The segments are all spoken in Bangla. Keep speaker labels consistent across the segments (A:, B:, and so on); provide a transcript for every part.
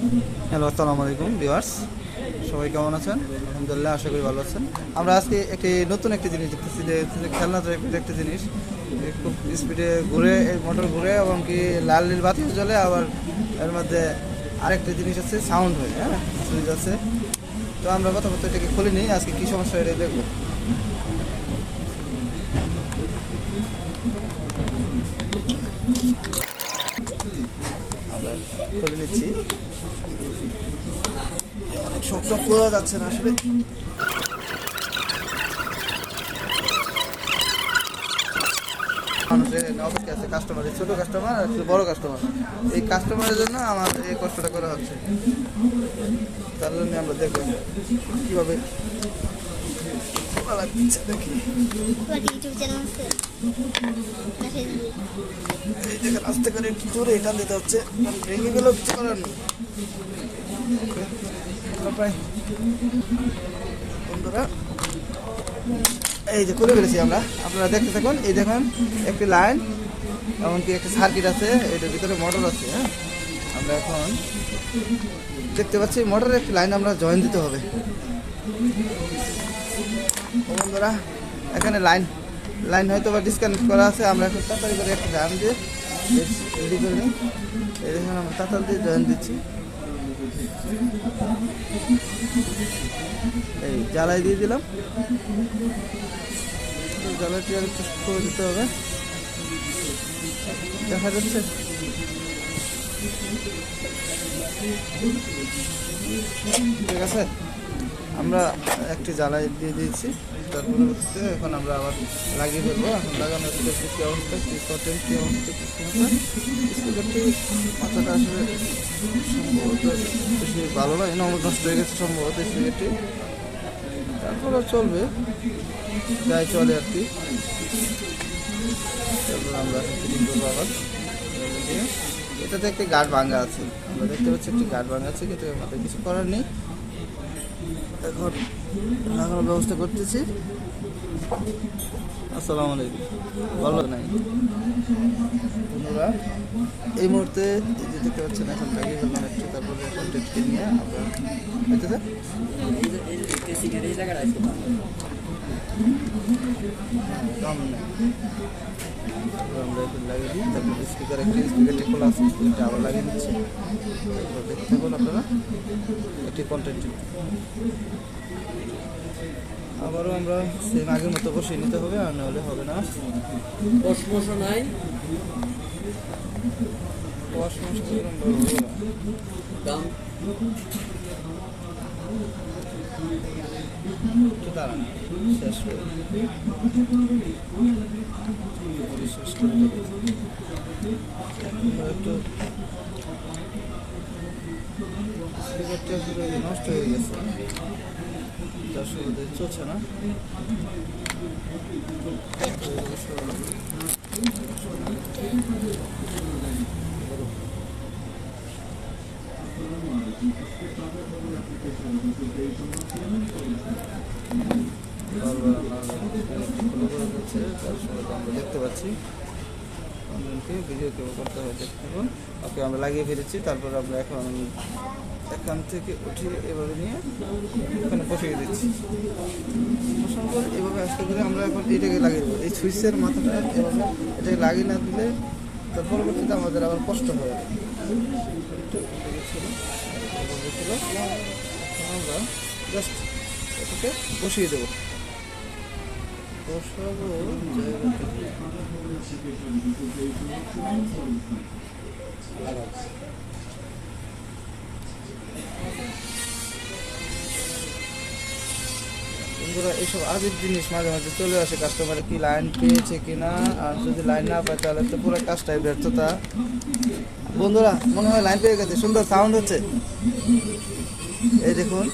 A: হ্যালো, আসসালামু আলাইকুম ভিউয়ার্স। সবাই কেমন আছেন? আলহামদুলিল্লাহ, আশা করি ভালো আছেন। আমরা আজকে নতুন একটা জিনিস দেখতেছি, যে খেলনা টাইপের একটা জিনিস, খুব স্পিডে ঘুরে, এই মোটর ঘুরে এবং কি লাল নীল বাতি জ্বলে, আবার এর মধ্যে আরেকটা জিনিস আছে, সাউন্ড হয়, হ্যাঁ, সুইচ আছে। তো আমরা কথা বলতে এটাকে খুলে নিই, আজকে কী সমস্যা এটা দেখবো। আমরা খুলে নিচ্ছি। অনেক শক্ত খোলা যাচ্ছে না আসলে। মানুষের অপেক্ষা আছে, কাস্টমারের, ছোটো কাস্টমার আর বড় কাস্টমার। এই কাস্টমারের জন্য আমার এই কষ্টটা করা হচ্ছে। তার জন্য আমরা দেখবো কীভাবে দেখি। এই দেখেন, আস্তে করে একটু জোরে টান দিতে হচ্ছে, ভেঙে গেলেও কিছু করার নেই। বন্ধুরা, এই যে করে ফেলেছি আমরা, আপনারা দেখতে থাকুন। এই দেখুন, একটি লাইন, এমনকি একটা সার্কিট আছে, এটার ভিতরে মোটর আছে। হ্যাঁ, আমরা এখন দেখতে পাচ্ছি মোটরের একটি লাইন আমরা জয়েন দিতে হবে। বন্ধুরা, এখানে লাইন হয়তো বা ডিসকানেক্ট করা আছে। আমরা এখন তাড়াতাড়ি করে একটা জাম দিয়ে রেডি করে নিই। এই দেখুন, আমরা তাড়াতাড়ি দিয়ে জয়েন দিচ্ছি। এই জ্বালাই দিয়ে দিলাম। জ্বালাটি আর একটু করে দিতে হবে। দেখা যাচ্ছে, ঠিক আছে। আমরা একটি জ্বালাই দিয়ে দিয়েছি, তার পরবর্তীতে এখন আমরা আবার লাগিয়ে ফেলবো। এখন লাগানোর কী অবস্থা, কী কটেন, কী অবস্থা, স্পিকারটি মাথাটা আসলে সম্ভবত বেশি ভালো লাগে না, নষ্ট হয়ে গেছে সম্ভবত স্পিকারটি। তারপরে চলবে, যাই চলে আর কি। তারপর আমরা ফিটিং করবো আবার। এটাতে একটি গার্ড ভাঙা আছে, আমরা দেখতে পাচ্ছি একটি গার্ড ভাঙা আছে, কিন্তু আমাদের কিছু করার নেই। এখন লাগানোর ব্যবস্থা করতেছি। আসসালামু আলাইকুম। ভালো নাই বন্ধুরা, এই মুহূর্তে যে দেখতে পাচ্ছেন, এখন লাগিয়ে ফেললাম একটু। তারপরে কন্টেন্টকে নিয়ে আমরা আমরা এখন লাগিয়ে দিই। তারপর স্পিকারটি খোলা আছে, স্পিকারটি আবার লাগিয়ে দিচ্ছি। দেখতে থাকুন আপনারা একটি কন্টেন্ট। আবারও আমরা সেম আগের মতো বসিয়ে নিতে হবে, আর নাহলে হবে না।
B: নাই দাম
A: দাঁড়ান, শেষ করে একটু স্পিকারটি আসলে নষ্ট হয়ে গেছে, যার সুবিধা চলছে না। আমরা দেখতে পাচ্ছি ভিডিও কেউ করতে হয়, দেখতে পাবো। ওকে, আমরা লাগিয়ে ফেলেছি। তারপর আমরা এখান থেকে উঠিয়ে এভাবে নিয়ে এখানে বসিয়ে দিচ্ছি। বসানোর পর এভাবে আস্তে করে আমরা এখন এটাকে লাগিয়ে দেবো। এই সুইচের মাথাটা এভাবে এটাকে লাগিয়ে না দিলে তার পরবর্তীতে আমাদের আবার কষ্ট হবে। আমরা জাস্ট এটাকে বসিয়ে দেবো। বসাবো বন্ধুরা, এইসব আজব জিনিস মাঝে মাঝে চলে আসে। কাস্টমারে কি লাইন পেয়েছে কিনা, আর যদি লাইন না পায় তাহলে তো পুরো কাজটাই ব্যর্থতা। বন্ধুরা, মনে হয় লাইন পেয়ে গেছে, সুন্দর সাউন্ড হচ্ছে। এই দেখুন,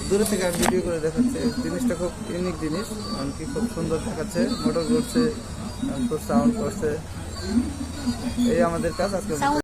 A: দূরে থেকে আমি ভিডিও করে দেখাচ্ছে। জিনিসটা খুব ইউনিক জিনিস, এমনকি খুব সুন্দর দেখাচ্ছে। মোটর ঘুরছে, খুব সাউন্ড করছে। এই আমাদের কাজ আজকে।